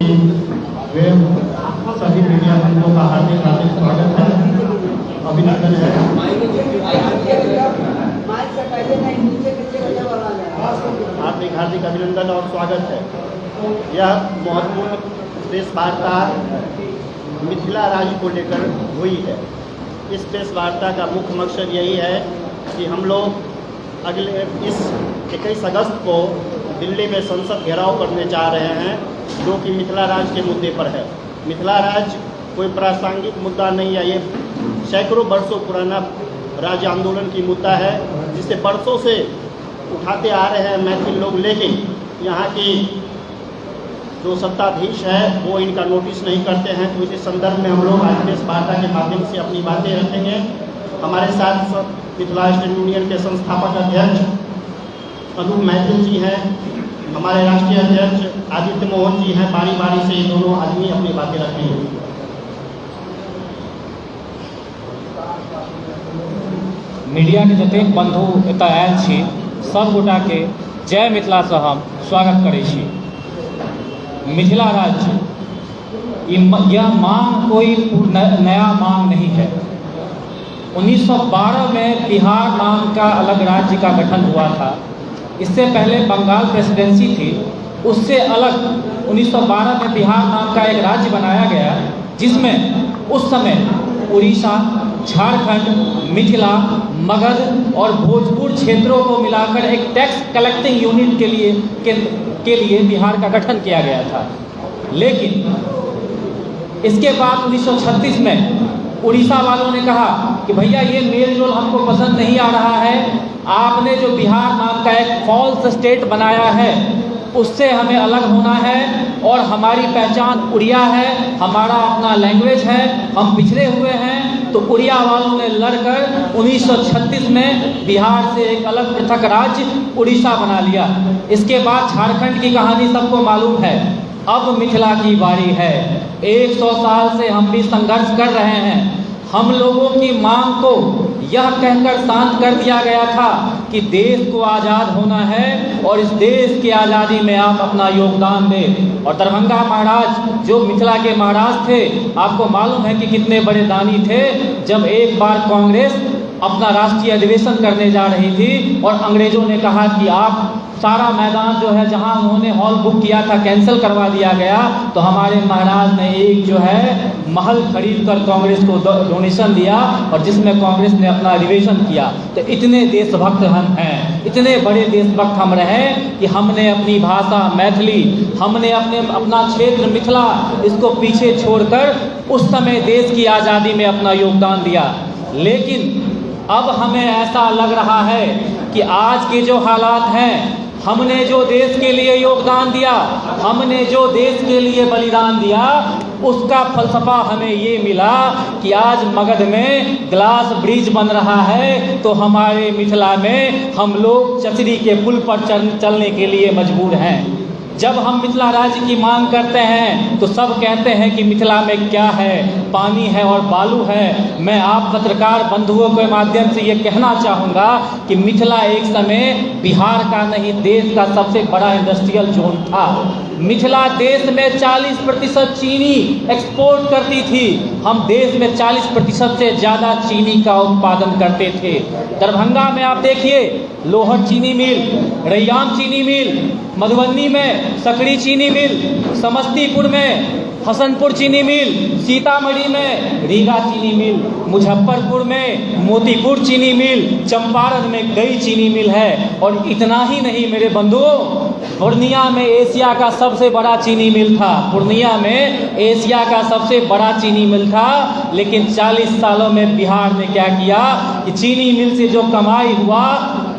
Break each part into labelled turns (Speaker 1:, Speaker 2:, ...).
Speaker 1: सभी मीडिया बंधुओं का हार्दिक स्वागत है, अभिनंदन है। हार्दिक अभिनंदन और स्वागत है। यह महत्वपूर्ण प्रेस वार्ता मिथिला राज्य को लेकर हुई है। इस प्रेस वार्ता का मुख्य मकसद यही है कि हम लोग अगले इस 21 अगस्त को दिल्ली में संसद घेराव करने जा रहे हैं, जो कि मिथिला राज्य के मुद्दे पर है। मिथिला राज्य कोई प्रासंगिक मुद्दा नहीं है, ये सैकड़ों वर्षों पुराना राज्य आंदोलन की मुद्दा है, जिसे वर्षों से उठाते आ रहे हैं मैथिल लोग। लेकिन यहाँ की जो सत्ताधीश है वो इनका नोटिस नहीं करते हैं। तो इस संदर्भ में हम लोग आज प्रेस वार्ता के माध्यम से अपनी बातें रखेंगे। हमारे साथ मिथिला स्टूडेंट यूनियन के संस्थापक अध्यक्ष अनूप मैथिल जी हैं, हमारे राष्ट्रीय अध्यक्ष आदित्य मोहन जी हैं। बारी बारी से ये दोनों आदमी अपनी बातें रखेंगे।
Speaker 2: मीडिया के जतेक बंधु एतय आयल छी, सब गोटा के जय मिथिला से हम स्वागत करै छी। मिथिला राज्य यह मांग कोई नया मांग नहीं है। 1912 में बिहार नाम का अलग राज्य का गठन हुआ था। इससे पहले बंगाल प्रेसिडेंसी थी, उससे अलग 1912 में बिहार नाम का एक राज्य बनाया गया, जिसमें उस समय उड़ीसा, झारखंड, मिथिला, मगध और भोजपुर क्षेत्रों को मिलाकर एक टैक्स कलेक्टिंग यूनिट के लिए बिहार का गठन किया गया था। लेकिन इसके बाद 1936 में उड़ीसा वालों ने कहा कि भैया ये मेल जोल हमको पसंद नहीं आ रहा है, आपने जो बिहार नाम का एक फॉल्स स्टेट बनाया है उससे हमें अलग होना है और हमारी पहचान उड़िया है, हमारा अपना लैंग्वेज है, हम पिछड़े हुए हैं। तो उड़िया वालों ने लड़कर 1936 में बिहार से एक अलग पृथक राज्य उड़ीसा बना लिया। इसके बाद झारखंड की कहानी सबको मालूम है। अब मिथिला की बारी है। 100 साल से हम भी संघर्ष कर रहे हैं। हम लोगों की मांग को यह कहकर शांत कर दिया गया था कि देश को आज़ाद होना है और इस देश की आज़ादी में आप अपना योगदान दें। और दरभंगा महाराज जो मिथिला के महाराज थे, आपको मालूम है कि कितने बड़े दानी थे। जब एक बार कांग्रेस अपना राष्ट्रीय अधिवेशन करने जा रही थी और अंग्रेजों ने कहा कि आप सारा मैदान जो है जहां उन्होंने हॉल बुक किया था कैंसिल करवा दिया गया, तो हमारे महाराज ने एक जो है महल खरीद कर कांग्रेस को डोनेशन दिया और जिसमें कांग्रेस ने अपना अधिवेशन किया। तो इतने देशभक्त हम हैं, इतने बड़े देशभक्त हम रहे कि हमने अपनी भाषा मैथिली, हमने अपना क्षेत्र मिथिला, इसको पीछे छोड़कर उस समय देश की आज़ादी में अपना योगदान दिया। लेकिन अब हमें ऐसा लग रहा है कि आज के जो हालात हैं, हमने जो देश के लिए योगदान दिया, हमने जो देश के लिए बलिदान दिया, उसका फलसफा हमें ये मिला कि आज मगध में ग्लास ब्रिज बन रहा है, तो हमारे मिथिला में हम लोग चचरी के पुल पर चलने के लिए मजबूर हैं। जब हम मिथिला राज्य की मांग करते हैं तो सब कहते हैं कि मिथिला में क्या है, पानी है और बालू है। मैं आप पत्रकार बंधुओं के माध्यम से ये कहना चाहूँगा कि मिथिला एक समय बिहार का नहीं, देश का सबसे बड़ा इंडस्ट्रियल जोन था। मिथिला देश में 40% चीनी एक्सपोर्ट करती थी। हम देश में 40% से ज़्यादा चीनी का उत्पादन करते थे। दरभंगा में आप देखिए, लोहट चीनी मिल, रैयाम चीनी मिल, मधुबनी में सकड़ी चीनी मिल, समस्तीपुर में हसनपुर चीनी मिल, सीतामढ़ी में रीगा चीनी मिल, मुजफ्फरपुर में मोतीपुर चीनी मिल, चंपारण में कई चीनी मिल है। और इतना ही नहीं मेरे बंधुओं, पूर्णिया में एशिया का सबसे बड़ा चीनी मिल था। पूर्णिया में एशिया का सबसे बड़ा चीनी मिल था। लेकिन 40 सालों में बिहार ने क्या किया कि चीनी मिल से जो कमाई हुआ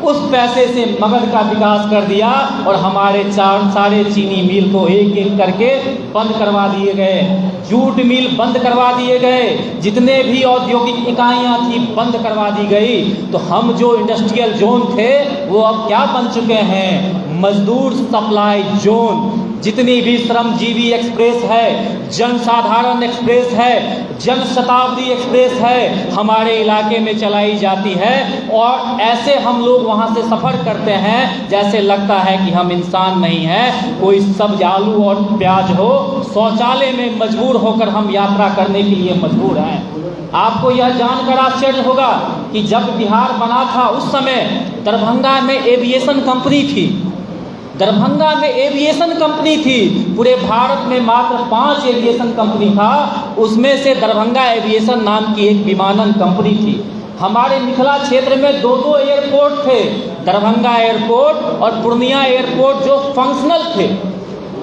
Speaker 2: उस पैसे से मगध का विकास कर दिया और हमारे सारे चीनी मिल को एक एक करके बंद करवा दिए गए। जूट मिल बंद करवा दिए गए, जितने भी औद्योगिक इकाइयाँ थी बंद करवा दी गई। तो हम जो इंडस्ट्रियल जोन थे वो अब क्या बन चुके हैं? मजदूर सप्लाई जोन। जितनी भी श्रमजीवी एक्सप्रेस है, जनसाधारण एक्सप्रेस है, जन शताब्दी एक्सप्रेस है, हमारे इलाके में चलाई जाती है। और ऐसे हम लोग वहाँ से सफ़र करते हैं जैसे लगता है कि हम इंसान नहीं हैं। कोई सब्ज आलू और प्याज हो, शौचालय में मजबूर होकर हम यात्रा करने के लिए मजबूर हैं। आपको यह जानकर आश्चर्य होगा कि जब बिहार बना था उस समय दरभंगा में एविएशन कंपनी थी। दरभंगा में एविएशन कंपनी थी। पूरे भारत में मात्र 5 एविएशन कंपनी था, उसमें से दरभंगा एविएशन नाम की एक विमानन कंपनी थी। हमारे मिथिला क्षेत्र में 2 एयरपोर्ट थे, दरभंगा एयरपोर्ट और पूर्णिया एयरपोर्ट, जो फंक्शनल थे।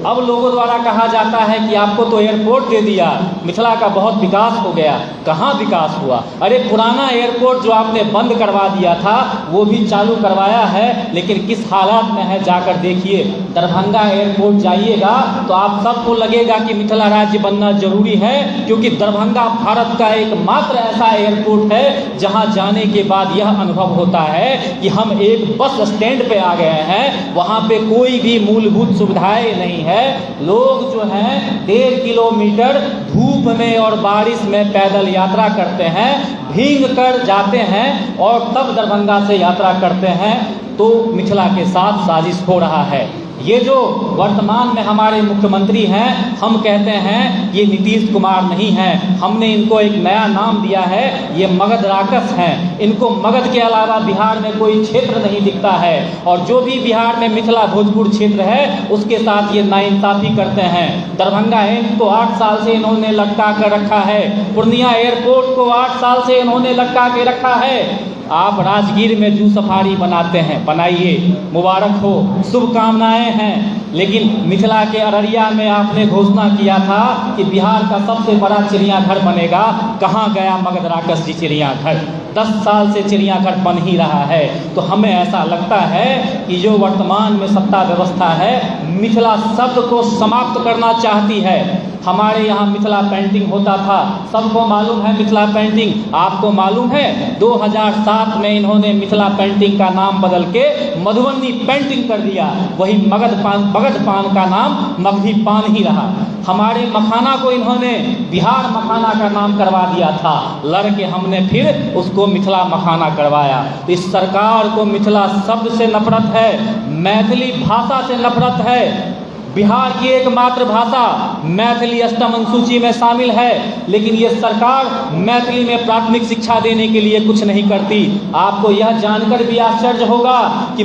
Speaker 2: अब लोगों द्वारा कहा जाता है कि आपको तो एयरपोर्ट दे दिया, मिथिला का बहुत विकास हो गया। कहाँ विकास हुआ? अरे पुराना एयरपोर्ट जो आपने बंद करवा दिया था वो भी चालू करवाया है, लेकिन किस हालात में है जाकर देखिए। दरभंगा एयरपोर्ट जाइएगा तो आप सबको लगेगा कि मिथिला राज्य बनना जरूरी है, क्योंकि दरभंगा भारत का एकमात्र ऐसा एयरपोर्ट है जहाँ जाने के बाद यह अनुभव होता है कि हम एक बस स्टैंड पे आ गए हैं। वहाँ पे कोई भी मूलभूत सुविधाएं नहीं है। लोग जो हैं 1.5 किलोमीटर धूप में और बारिश में पैदल यात्रा करते हैं, भीग कर जाते हैं और तब दरभंगा से यात्रा करते हैं। तो मिथिला के साथ साजिश हो रहा है। ये जो वर्तमान में हमारे मुख्यमंत्री हैं, हम कहते हैं ये नीतीश कुमार नहीं हैं, हमने इनको एक नया नाम दिया है, ये मगध राक्षस हैं। इनको मगध के अलावा बिहार में कोई क्षेत्र नहीं दिखता है, और जो भी बिहार में मिथिला भोजपुर क्षेत्र है उसके साथ ये नाइंसाफी करते हैं। दरभंगा एम्स को 8 साल से इन्होंने लटका कर रखा है, पूर्णिया एयरपोर्ट को 8 साल से इन्होंने लटका के रखा है। आप राजगीर में जू सफारी बनाते हैं, बनाइए, मुबारक हो, शुभकामनाएं हैं। लेकिन मिथिला के अररिया में आपने घोषणा किया था कि बिहार का सबसे बड़ा चिड़ियाघर बनेगा। कहाँ गया मगध राक्षस जी चिड़ियाघर? 10 साल से चिड़ियाघर बन ही रहा है। तो हमें ऐसा लगता है कि जो वर्तमान में सत्ता व्यवस्था है मिथिला शब्द को समाप्त करना चाहती है। हमारे यहाँ मिथिला पेंटिंग होता था, सबको मालूम है मिथिला पेंटिंग। आपको मालूम है 2007 में इन्होंने मिथिला पेंटिंग का नाम बदल के मधुबनी पेंटिंग कर दिया। वही मगध पान का नाम मगधी पान ही रहा। हमारे मखाना को इन्होंने बिहार मखाना का नाम करवा दिया था, लड़ के हमने फिर उसको मिथिला मखाना करवाया। तो इस सरकार को मिथिला शब्द से नफरत है, मैथिली भाषा से नफरत है। बिहार की एकमात्र भाषा मैथिली अष्टम अनुसूची में शामिल है, लेकिन ये सरकार मैथिली में प्राथमिक शिक्षा देने के लिए कुछ नहीं करती। आपको यह जानकर भी आश्चर्य होगा कि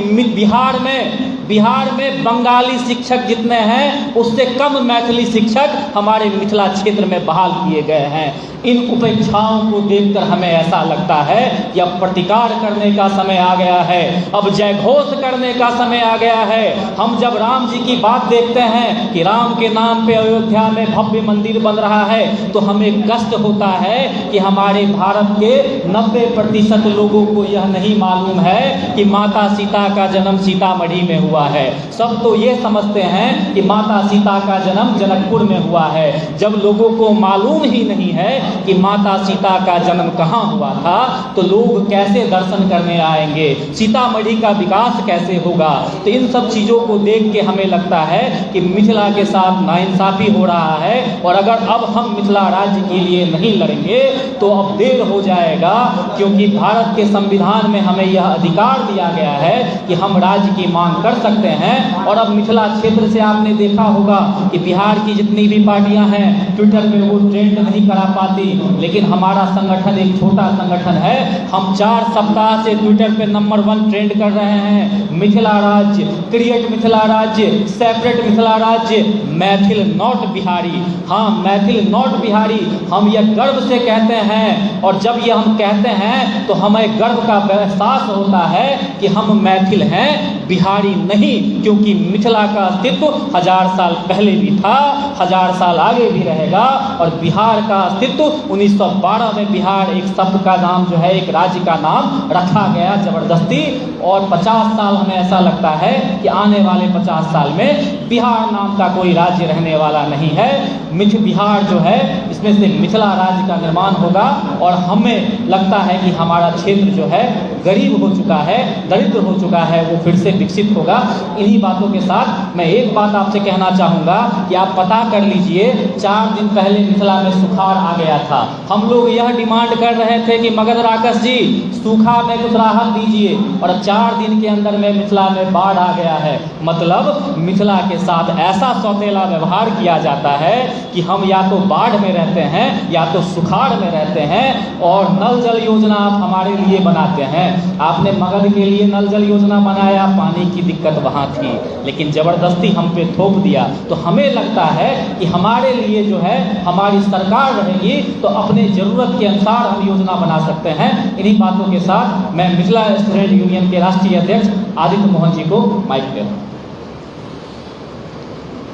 Speaker 2: बिहार में बंगाली शिक्षक जितने हैं उससे कम मैथिली शिक्षक हमारे मिथिला क्षेत्र में बहाल किए गए हैं। इन उपेक्षाओं को देखकर हमें ऐसा लगता है कि अब प्रतिकार करने का समय आ गया है, अब जयघोष करने का समय आ गया है। हम जब राम जी की बात देखते हैं कि राम के नाम पे अयोध्या में भव्य मंदिर बन रहा है, तो हमें कष्ट होता है कि हमारे भारत के 90% लोगों को यह नहीं मालूम है कि माता सीता का जन्म सीतामढ़ी में हुआ है। सब तो ये समझते हैं कि माता सीता का जन्म जनकपुर में हुआ है। जब लोगों को मालूम ही नहीं है कि माता सीता का जन्म कहाँ हुआ था, तो लोग कैसे दर्शन करने आएंगे, सीतामढ़ी का विकास कैसे होगा? तो इन सब चीज़ों को देख के हमें लगता है कि मिथिला के साथ नाइंसाफी हो रहा है। और अगर अब हम मिथिला राज्य के लिए नहीं लड़ेंगे तो अब देर हो जाएगा, क्योंकि भारत के संविधान में हमें यह अधिकार दिया गया है कि हम राज्य की मांग कर सकते हैं। और अब मिथिला क्षेत्र से आपने देखा होगा कि बिहार की जितनी भी पार्टियां हैं ट्विटर पे वो ट्रेंड नहीं करा पाती, लेकिन हमारा संगठन एक छोटा संगठन है। हम 4 सप्ताह से ट्विटर पे नंबर 1 ट्रेंड कर रहे हैं। मिथिला राज्य, क्रिएट मिथिला राज्य, सेपरेट मिथिला राज्य, मैथिल नॉट बिहारी। हाँ, मैथिल नॉट बिहारी हम यह गर्व से कहते हैं, और जब यह हम कहते हैं तो हमें गर्व का एहसास होता है कि हम मैथिल हैं, बिहारी नहीं। क्योंकि मिथिला का अस्तित्व 1000 साल पहले भी था, 1000 साल आगे भी रहेगा। और बिहार का अस्तित्व 1912 में बिहार एक शब्द का नाम जो है, एक राज्य का नाम रखा गया जबरदस्ती। और 50 साल हमें ऐसा लगता है कि आने वाले 50 साल में बिहार नाम का कोई राज्य रहने वाला नहीं है। बिहार जो है इसमें से मिथिला राज्य का निर्माण होगा। और हमें लगता है कि हमारा क्षेत्र जो है गरीब हो चुका है, दरिद्र हो चुका है, वो फिर से विकसित होगा। इन्हीं बातों के साथ मैं एक बात आपसे कहना चाहूँगा कि आप पता कर लीजिए, 4 दिन पहले मिथिला में सुखाड़ आ गया था। हम लोग यह डिमांड कर रहे थे कि मगध राकस जी सूखा में कुछ राहत दीजिए, और 4 दिन के अंदर में मिथिला में बाढ़ आ गया है। मतलब मिथिला के साथ ऐसा सौतेला व्यवहार किया जाता है कि हम या तो बाढ़ में रहते हैं या तो सुखाड़ में रहते हैं, और नल जल योजना आप हमारे लिए बनाते हैं। आपने मगध के लिए नल जल योजना बनाया, पानी की दिक्कत वहाँ थी, लेकिन ज़बरदस्ती हम पे थोप दिया। तो हमें लगता है कि हमारे लिए जो है हमारी सरकार रहेगी तो अपने ज़रूरत के अनुसार हम योजना बना सकते हैं। इन्हीं बातों के साथ मैं मिथिला स्टूडेंट यूनियन के राष्ट्रीय अध्यक्ष आदित्य मोहन जी को माइक दे रहा हूँ।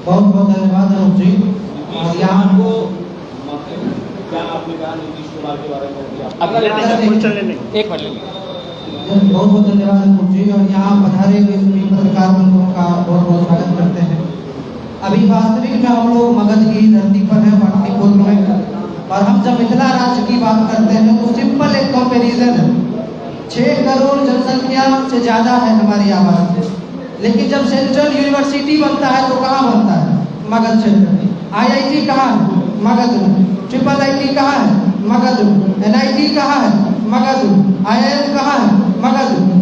Speaker 3: बहुत बहुत धन्यवाद अनूप जी। और यहाँ को
Speaker 4: क्या आपने कहा नीतीश कुमार के बारे में?
Speaker 2: एक मिनट लेंगे।
Speaker 3: बहुत बहुत धन्यवाद अनूप जी। और यहाँ पधारे हुए सभी पत्रकार बंधुओं का बहुत बहुत स्वागत करते हैं। अभी वास्तविक में हम लोग मगध की धरती पर हैं, पाटलिपुत्र में, और हम जब मिथिला राज्य की बात करते हैं तो सिंपल एक कंपैरिजन है। 6 करोड़ जनसंख्या से ज़्यादा है हमारी आबादी, लेकिन जब सेंट्रल यूनिवर्सिटी बनता है तो कहाँ बनता है? मगध क्षेत्र में। IIT कहाँ है? मगध में। IIIT कहाँ है? मगध में। NIT कहाँ है? मगध में। IIM कहाँ है? मगध में।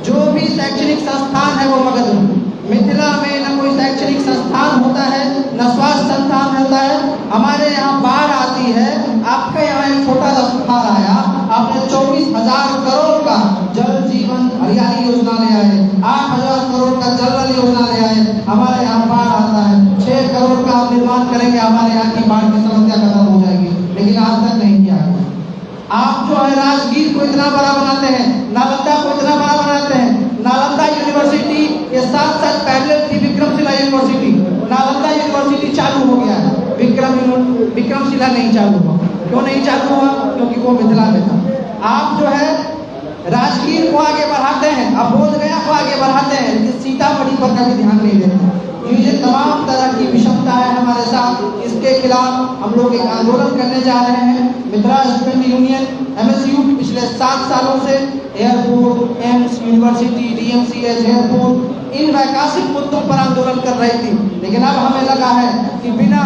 Speaker 3: जो भी शैक्षणिक संस्थान है वो मगध में। मिथिला में न कोई शैक्षणिक संस्थान होता है, न स्वास्थ्य संस्थान होता है। हमारे यहाँ बाढ़ आती है, आपके यहाँ एक छोटा सा सुखाड़ आया, आपने 24,000 करोड़ का जल जीवन हरियाली योजना ले आए, 8,000 करोड़ का जल योजना ले आए। हमारे यहाँ बाढ़ आता है, 6 करोड़ का आप निर्माण करेंगे, हमारे यहाँ की बाढ़ की समस्या खत्म हो जाएगी, लेकिन आज तक नहीं किया है। आप जो है राजगीर को इतना बड़ा बनाते हैं, नालंदा को इतना बड़ा बनाते हैं। नालंदा यूनिवर्सिटी ये 7 साल पहले थी विक्रमशिला यूनिवर्सिटी, नालंदा यूनिवर्सिटी चालू हो गया है, विक्रमशिला नहीं चालू हुआ। क्यों नहीं चालू हुआ? क्योंकि वो मिथिला में था। आप जो है राजगीर को आगे बढ़ाते हैं, अब बोधगया को आगे बढ़ाते हैं, लेकिन सीतामढ़ी पर कभी ध्यान नहीं देते। ये तमाम तरह की विषमता है हमारे साथ, इसके खिलाफ हम लोग एक आंदोलन करने जा रहे हैं। मिथिला स्टूडेंट यूनियन MSU पिछले 7 सालों से airport, AIIMS, university, DMCH, airport, इन वैकासिक मुद्दों पर आंदोलन कर रही थी, लेकिन अब हमें लगा है कि बिना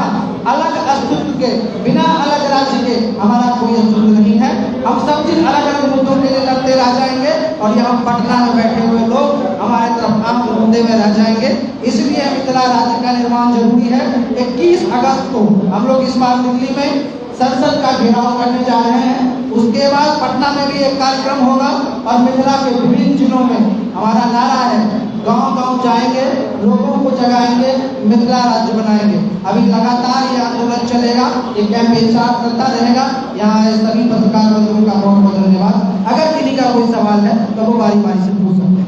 Speaker 3: अलग अस्तित्व के, बिना अलग राज्य के हमारा कोई अस्तित्व नहीं है। हम सब दिन अलग अलग मुद्दों के लिए लड़ते रह जाएंगे, और यहाँ पटना में बैठे हुए लोग हमारे तरफ आम मुद्दे में रह जाएंगे। इसलिए मिथिला राज्य का निर्माण जरूरी है। 21 अगस्त को हम लोग इस बार दिल्ली में संसद का घेराव करने जा रहे हैं। उसके बाद पटना में भी एक कार्यक्रम होगा, और मिथिला के विभिन्न जिलों में हमारा नारा है, गांव-गांव जाएंगे, लोगों को जगाएंगे, मिथिला राज्य बनाएंगे। अभी लगातार ये आंदोलन चलेगा, ये कैंपेन चलता रहेगा। यहाँ आए सभी पत्रकार बंधुओं का बहुत बहुत धन्यवाद। अगर किसी का कोई सवाल है तो वो बारी बारी से पूछ सकते हैं।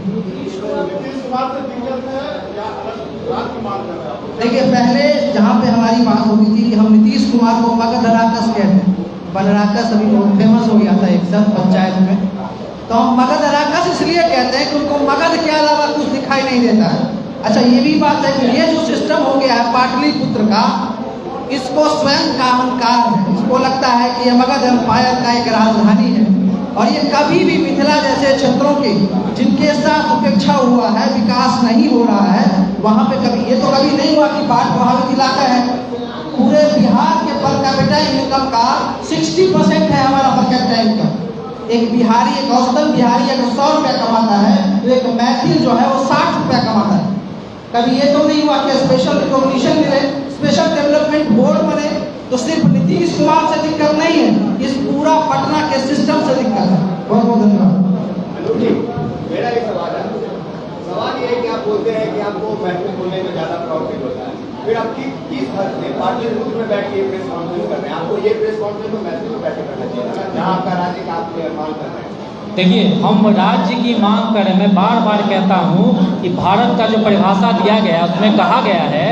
Speaker 3: देखिए, पहले जहाँ पे हमारी बात होती थी कि हम नीतीश कुमार को मगध राकस कहते हैं, बनराकस अभी बहुत फेमस हो गया था एक साथ पंचायत में, तो हम मगध राकस इसलिए कहते हैं कि उनको मगध के अलावा कुछ दिखाई नहीं देता है। अच्छा, ये भी बात है कि ये जो सिस्टम हो गया है पाटलिपुत्र का, इसको स्वयं का अहंकार है। इसको लगता है कि ये मगध एम्पायर का एक राजधानी है, और ये कभी भी मिथिला जैसे क्षेत्रों के जिनके साथ उपेक्षा हुआ है, विकास नहीं हो रहा है, वहाँ पे कभी ये तो कभी नहीं हुआ कि बाढ़ प्रभावित इलाका है। पूरे बिहार के पर कैपिटा इनकम का 60% है हमारा पर कैपिटा इनकम। एक बिहारी, एक औसतन बिहारी अगर 100 रुपया कमाता है, तो एक मैथिल जो है वो 60 रुपया कमाता है। कभी ये तो नहीं हुआ कि स्पेशल रिकॉग्निशन मिले, स्पेशल डेवलपमेंट बोर्ड बने, तो सिर्फ नीतीश कुमार से दिक्कत नहीं है, इस पूरा पटना के सिस्टम से दिक्कत है। बहुत बहुत धन्यवाद।
Speaker 4: मेरा एक सवाल है, सवाल ये है कि आप बोलते हैं कि आपको महत्व बोलने में ज़्यादा प्राउड फील होता है, फिर आप किस हद से पाटलिपुत्र में बैठ के ये प्रेस कॉन्फ्रेंस कर रहे हैं? आपको ये प्रेस कॉन्फ्रेंस तो महत्व में बैठ के करना चाहिए, जहाँ आपका राज्य का आप निर्माण कर रहे हैं।
Speaker 2: देखिए, हम राज्य की मांग करें, मैं बार बार कहता हूँ कि भारत का जो परिभाषा दिया गया है उसमें कहा गया है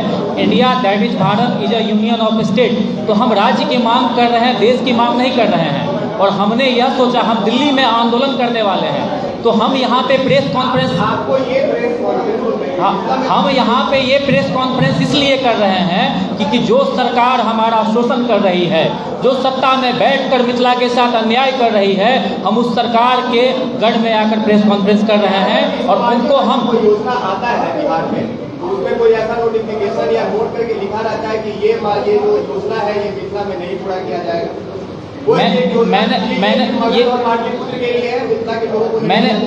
Speaker 2: India that is Bharat is a union of state. तो हम राज्य की मांग कर रहे हैं, देश की मांग नहीं कर रहे हैं। और हमने यह सोचा हम दिल्ली में आंदोलन करने वाले हैं, तो हम यहाँ पे प्रेस कॉन्फ्रेंस,
Speaker 4: आपको ये प्रेस कॉन्फ्रेंस
Speaker 2: हम यहाँ पे ये प्रेस कॉन्फ्रेंस इसलिए कर रहे हैं कि जो सरकार हमारा शोषण कर रही है, जो सत्ता में बैठकर मिथिला के साथ अन्याय कर रही है, हम उस सरकार के गढ़ में आकर प्रेस कॉन्फ्रेंस कर रहे हैं और उनको हम
Speaker 4: योजना आता है बिहार में, उसमें कोई ऐसा नोटिफिकेशन या नोट करके लिखा रहता है कि ये जो योजना है ये मिथिला में नहीं पूरा किया जाएगा।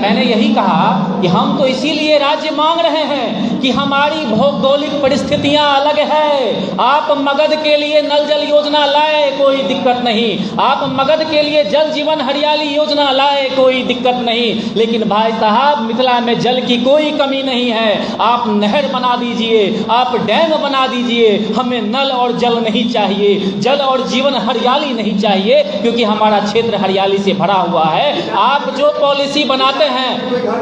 Speaker 2: मैंने यही कहा कि हम तो इसीलिए राज्य मांग रहे हैं कि हमारी भौगोलिक परिस्थितियां अलग है। आप मगध के लिए नल जल योजना लाए, कोई दिक्कत नहीं। आप मगध के लिए जल जीवन हरियाली योजना लाए, कोई दिक्कत नहीं। लेकिन भाई साहब, मिथिला में जल की कोई कमी नहीं है। आप नहर बना दीजिए, आप डैम बना दीजिए, हमें नल और जल नहीं चाहिए, जल और जीवन हरियाली नहीं चाहिए, क्योंकि हमारा क्षेत्र हरियाली से भरा हुआ है। आप जो पॉलिसी बनाते हैं,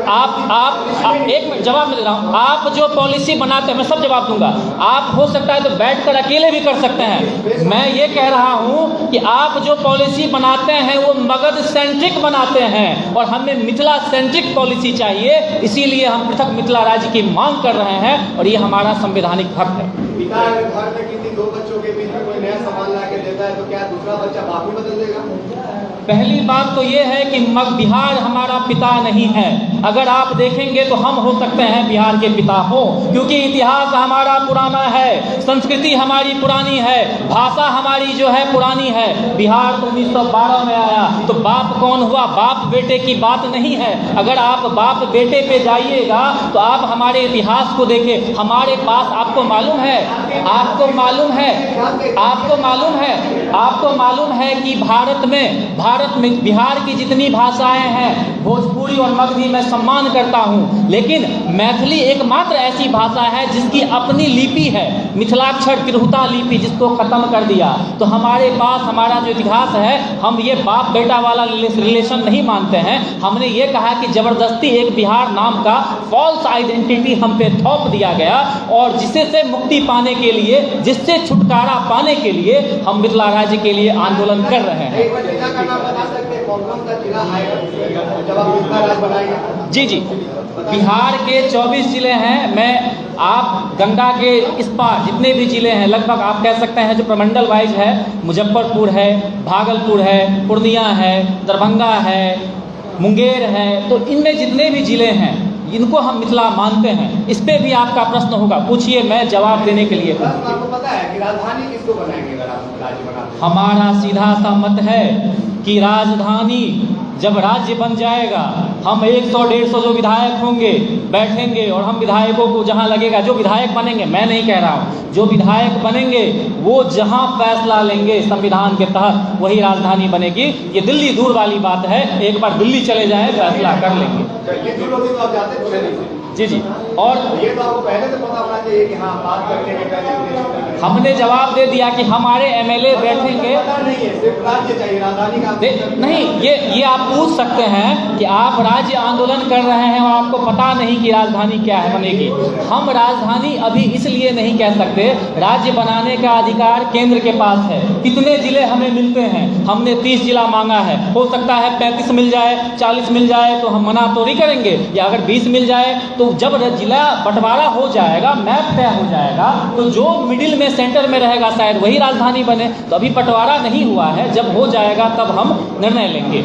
Speaker 2: आप एक मिनट जवाब दे रहा हूँ। आप जो पॉलिसी बनाते हैं, मैं सब जवाब दूंगा। आप हो सकता है तो बैठकर अकेले भी कर सकते हैं। मैं ये कह रहा हूँ कि आप जो पॉलिसी बनाते हैं वो मगध सेंट्रिक बनाते हैं और हमें मिथिला सेंट्रिक पॉलिसी चाहिए। इसीलिए हम पृथक मिथिला राज्य की मांग कर रहे हैं और ये हमारा संवैधानिक हक है।
Speaker 4: पिता अगर घर में किसी दो बच्चों के बीच में कोई नया सामान ला के देता है तो क्या दूसरा बच्चा बाप ही बदल देगा?
Speaker 2: पहली बात तो ये है कि बिहार हमारा पिता नहीं है। अगर आप देखेंगे तो हम हो सकते हैं बिहार के पिता हो, क्योंकि इतिहास हमारा पुराना है, संस्कृति हमारी पुरानी है, भाषा हमारी जो है पुरानी है। बिहार तो 1912 में आया, तो बाप कौन हुआ? बाप बेटे की बात नहीं है। अगर आप बाप बेटे पे जाइएगा तो आप हमारे इतिहास को देखें। हमारे पास आपको मालूम है कि भारत में बिहार की जितनी भाषाएं हैं, भोजपुरी और मगधी मैं सम्मान करता हूं, लेकिन मैथिली एकमात्र ऐसी भाषा है जिसकी अपनी लिपि है, मिथिलाक्षर तिरहुता लिपि, जिसको खत्म कर दिया। तो हमारे पास हमारा जो इतिहास है, हम ये बाप बेटा वाला रिलेशन नहीं मानते हैं। हमने ये कहा कि जबरदस्ती एक बिहार नाम का फॉल्स आइडेंटिटी हम पे थोप दिया गया और जिससे से मुक्ति पाने के लिए, जिससे छुटकारा पाने के लिए हम मिथिला राज्य के लिए आंदोलन कर रहे हैं। जी, बिहार के 24 जिले हैं। आप गंगा के इस पार जितने भी जिले हैं, लगभग आप कह सकते हैं जो प्रमंडल वाइज है, मुजफ्फरपुर है, भागलपुर है, पूर्णिया है, दरभंगा है, मुंगेर है, तो इनमें जितने भी जिले हैं इनको हम मिथिला मानते हैं। इस पे भी आपका प्रश्न होगा, पूछिए, मैं जवाब देने के लिए।
Speaker 4: आपको पता है कि राजधानी किसको बनाएंगे अगर आप राज्य बनाते?
Speaker 2: हमारा सीधा सा मत है कि राजधानी जब राज्य बन जाएगा, हम 100-150 जो विधायक होंगे बैठेंगे और हम विधायकों को जहां लगेगा, जो विधायक बनेंगे, मैं नहीं कह रहा हूं, जो विधायक बनेंगे वो जहां फैसला लेंगे संविधान के तहत वही राजधानी बनेगी। ये दिल्ली दूर वाली बात है, एक बार दिल्ली चले जाएं, फैसला कर लेंगे। जी, और
Speaker 4: ये तो आपको पहले से पता होना चाहिए कि हाँ, बात करने के पहले
Speaker 2: हमने जवाब दे दिया कि हमारे एमएलए बैठेंगे।
Speaker 4: नहीं है, सिर्फ राज्य चाहिए, राजधानी का
Speaker 2: नहीं, ये आप पूछ सकते हैं कि आप राज्य आंदोलन कर रहे हैं और आपको पता नहीं कि राजधानी क्या है बनेगी। हम राजधानी अभी इसलिए नहीं कह सकते, राज्य बनाने का अधिकार केंद्र के पास है। कितने जिले हमें मिलते हैं? हमने 30 जिला मांगा है, हो सकता है 35 मिल जाए, 40 मिल जाए, तो हम मना तो नहीं करेंगे। या अगर 20 मिल जाए, तो जब जिला बंटवारा हो जाएगा, मैप तय हो जाएगा, तो जो मिडिल में सेंटर में रहेगा शायद वही राजधानी बने। तो अभी बंटवारा नहीं हुआ है, जब हो जाएगा तब हम निर्णय लेंगे।